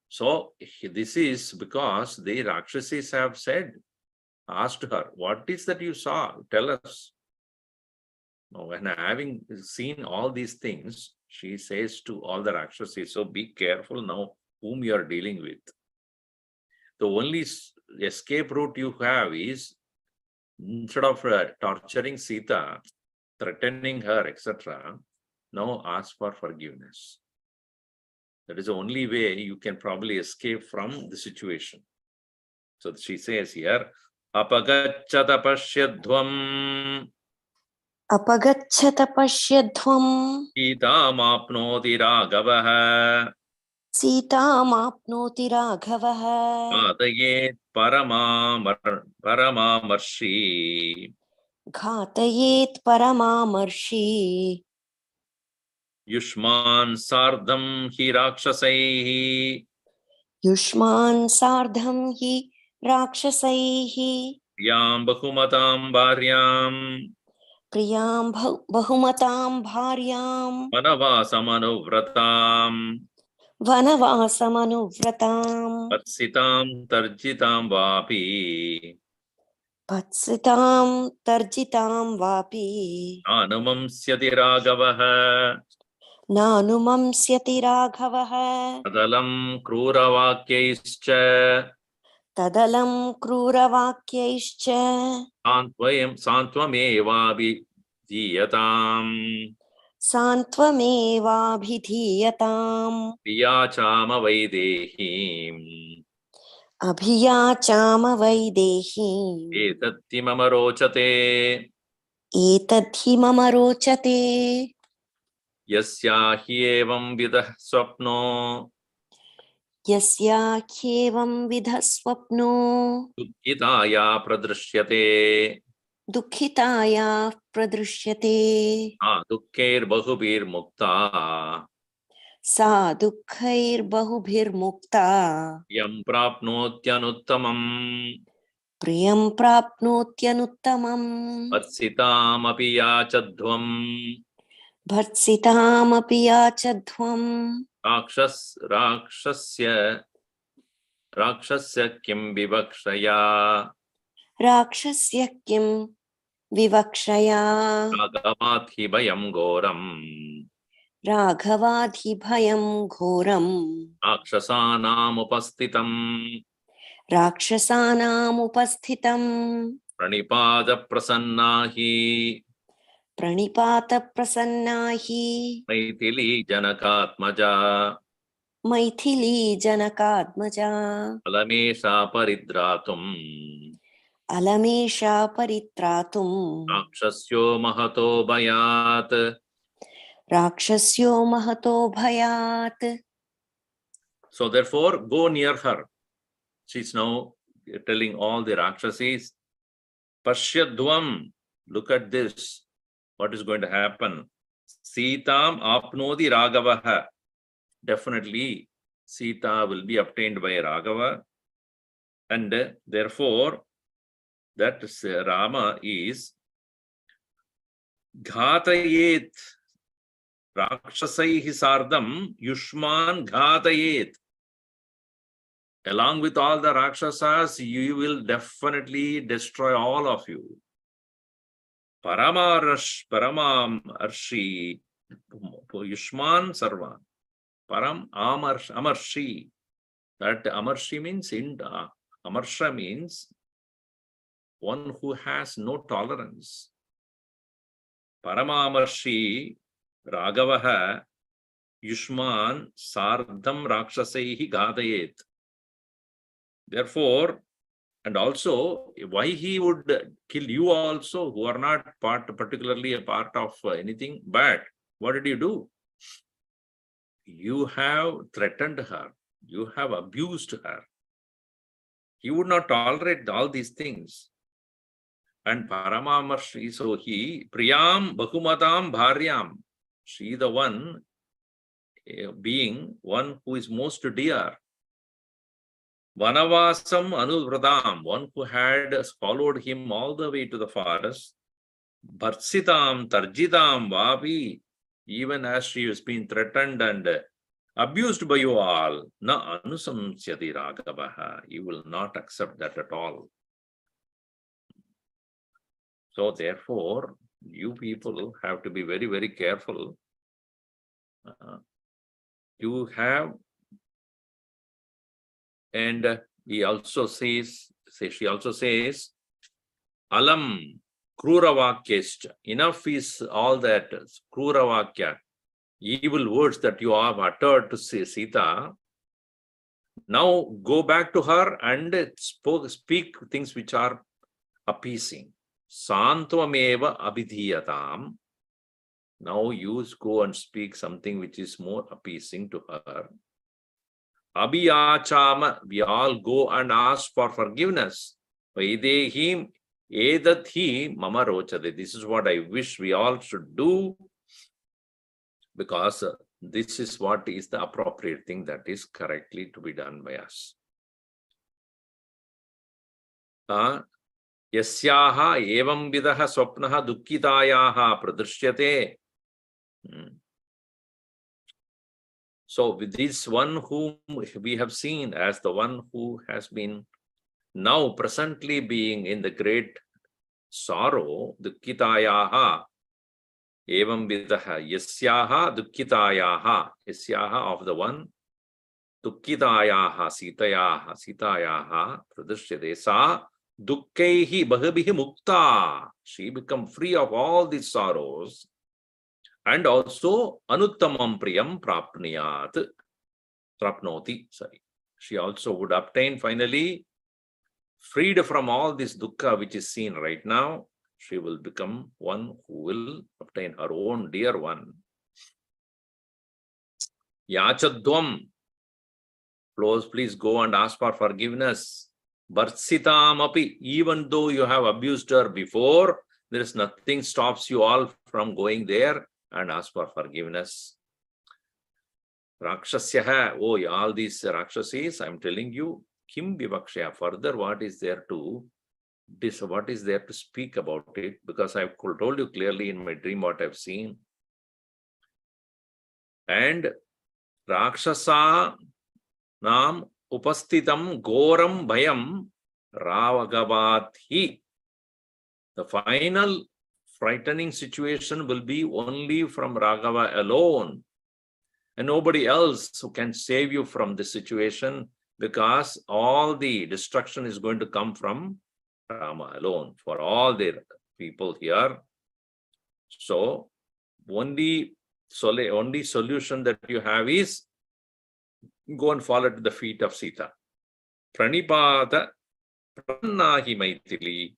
So this is because the Rakshasis have asked her, what is that you saw? Tell us. When having seen all these things, she says to all the Rakshasis, so be careful now whom you are dealing with. The only escape route you have is, instead of torturing Sita, threatening her, etc., Now ask for forgiveness. That is the only way you can probably escape from the situation. So she says here, apagacchata pashyadhvam Apagacchata pashyadhvam itam apnoti ragavah Sitam apnoti Raghavah Adayet paramamarshi Ghatayet Paramamarshi Yushman Sardham hi rakshasaihi Yushman Sardham hi Rakshasaihi Yam bahumatam bharyam Priyam Bahumatam Bharyam Vanavasamanuvratam Vanavasamanuvratam Vatsitam tarjitam vapi Patsitam Tarjitam Vapi Anumamsyati ragavah Nanumamsyati Raghavah Adalam kruravakyescha Tadalam Kruravakyaischcha Santvamevavi Diyatam Santvamevabhidhiyatam Piyachama Vaidehim Abhiyachama Vaidehim Etattimama rochate Etadhi mama rochate Yasya hyevam vidah swapno Yasya khevam vidhasvapno Dukkitaya pradrishyate Dukkhitaya pradrishyate Dukkair bahubir mukta Sa dukkhair bahubhir mukta Yam prapnotyanuttamam Priyam prapnotyanuttamam Vatsitam api yachadhvam Bhartsitam api yachadhvam Rakshasya kim vivakshaya Rakshasya kim vivakshaya Ragavathi bhayam goram Raghavadhi bhayam ghoram Rakshasanam upastitam Rakshasanam upasthitam Pranipada prasannahi Pranipata prasannahi Maithili janakatmaja Maithili janakadmaja Alamesha paridratum Alamesha paritratum Rakshasyo mahato bhayat Rakshasyo mahato bhayat. So therefore go near her. She's now telling all the Rakshasis, Pashyadhvam, look at this. What is going to happen? Sitam apnodi Ragavaha. Definitely Sita will be obtained by Raghava. And therefore, that Rama is Ghatayet Rakshasaihi Sardam Yushman Ghatayet. Along with all the Rakshasas, you will definitely destroy all of you. Param Arshi Yushman Sarva. Param Amarshi. That Amarshi means Amarsha means one who has no tolerance. Paramamarshi Raghavaha Yushman Sardham Rakshasaihi Gadayet. Therefore, and also, why he would kill you also, who are not particularly a part of anything bad? What did you do? You have threatened her. You have abused her. He would not tolerate all these things. And Paramamarshi, so he, Priyam Bahumatam Bharyam, she the one, being one who is most dear. Vanavasam Anuvradam, one who had followed him all the way to the forest. Bhartsitam Tarjitam Vapi, even as she has been threatened and abused by you all, na anusamsyati Raghavaha, you will not accept that at all. So therefore, you people have to be very, very careful. You have, and he also says, she also says, Alam Kruravakyescha. Enough is all that Kruravakya. evil words that you have uttered to Sita, now go back to her and speak things which are appeasing. Santvameva abhidhiyatam. Now you go and speak something which is more appeasing to her. Abhiyachama, we all go and ask for forgiveness. Vaidehim edathi mama rochade. This is what I wish we all should do, because this is what is the appropriate thing that is correctly to be done by us. Yasyaha evam vidaha swapnaha dukkitayaha pradrishyate. So with this one whom we have seen as the one who has been now presently being in the great sorrow, dukkitayaha, evam vidaha, yasyaha dukkitayaha, yasyaha of the one, dukkitayaha, sitayaha, pradrishyate sa, dukkaihi bhabihi mukta. She become free of all these sorrows. And also anuttamam priyam prapnoti. She also would obtain finally, freed from all this dukkha which is seen right now. She will become one who will obtain her own dear one. Yachadvam. Please go and ask for forgiveness. Barsitam api. Even though you have abused her before, there is nothing stops you all from going there and ask for forgiveness. Rakshasyaha, all these Rakshasis, I am telling you, kim vivakshaya, further what is there to speak about it, because I have told you clearly in my dream what I have seen. And Rakshasa nam upastitam goram bhayam ravagavathi. The final frightening situation will be only from Raghava alone, and nobody else who can save you from this situation, because all the destruction is going to come from Rama alone for all the people here. So only solution that you have is go and fall at the feet of Sita. Pranipata prasannahi maithili.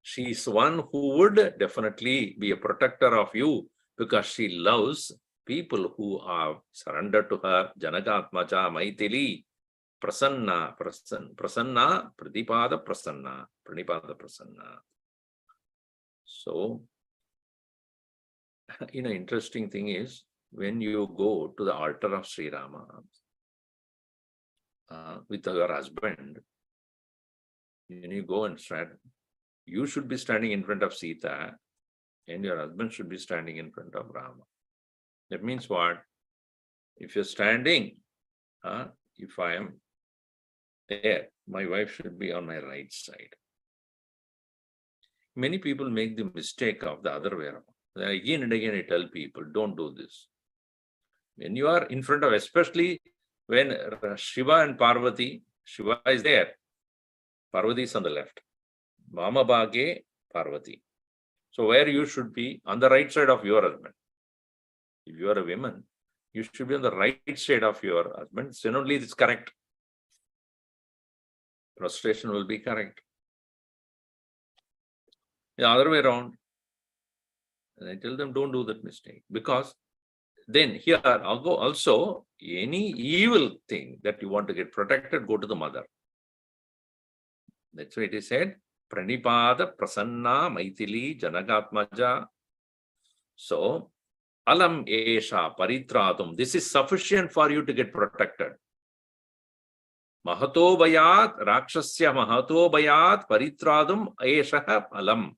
She is one who would definitely be a protector of you, because she loves people who are surrendered to her. Janakatmaja Maithili Prasanna, Pradipada Prasanna, Pranipada Prasanna. So, interesting thing is, when you go to the altar of Sri Rama with your husband, when you go and stand, you should be standing in front of Sita, and your husband should be standing in front of Rama. That means what? If you're standing, if I am there, my wife should be on my right side. Many people make the mistake of the other way around. Again and again I tell people, don't do this. When you are in front of, especially when Shiva and Parvati, Shiva is there, Parvati is on the left. Mama Bhage, Parvati. So where you should be? On the right side of your husband. If you are a woman, you should be on the right side of your husband. So only it's correct. Prostration will be correct. The other way around. And I tell them, don't do that mistake. Because then here, also, any evil thing that you want to get protected, go to the mother. That's why it is said, Pranipada Prasanna Maithili Janakatmaja. So, Alam Esha Paritratum. This is sufficient for you to get protected. Mahato Bayat Rakshasya Mahato Bayat Paritradum Esha Alam.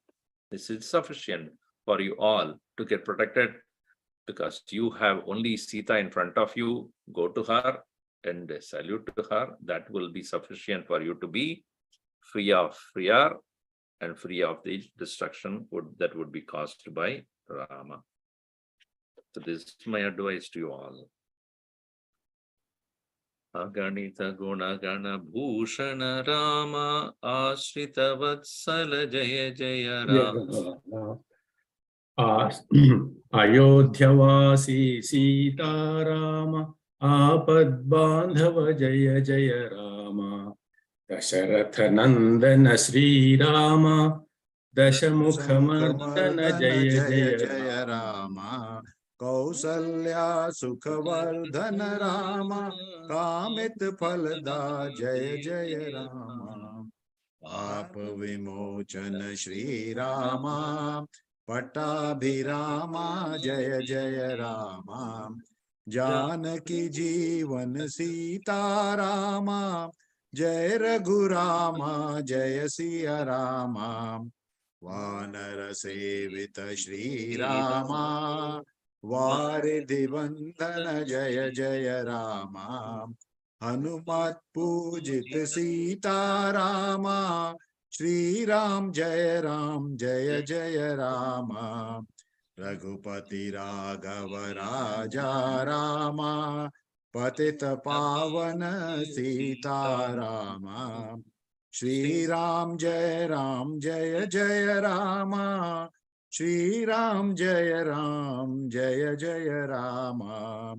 This is sufficient for you all to get protected, because you have only Sita in front of you. Go to her and salute to her. That will be sufficient for you to be free of fear and free of the destruction that would be caused by Rama. So this is my advice to you all. Aganita Guna Gana Bhushana Rama Ashrita Vatsala Jaya Jaya Rama. अयोध्यवासी Sitaram आपद्बान्धव जय जय राम। दशरथ नंदन श्रीराम दशमुख मर्दन जय जय जय राम। कौसल्या सुखवर्धन राम, कामित फलदा जय जय राम। पाप विमोचन श्री रामा, पट्टाभिरामा जय जय रामा। जानकी जीवन सीता रामा, जय रघुरामा जय सिया रामा। वानर सेवित श्री रामा, वारिधि बंधन जय जय रामा। हनुमत पूजित सीता रामा, श्री राम जय जय रामा। रघुपति राघव राजा रामा, पतित पावन सीता रामा। श्री राम जय जय रामा। श्री राम जय जय रामा।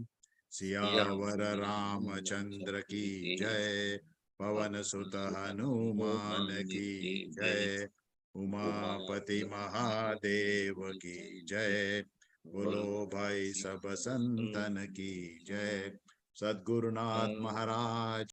सियावर रामचंद्र की जय, पवन सुत हनुमान की जय। उमापति महादेव की जय, बोलो भाई सब संतन की जय। सद्गुरुनाथ महाराज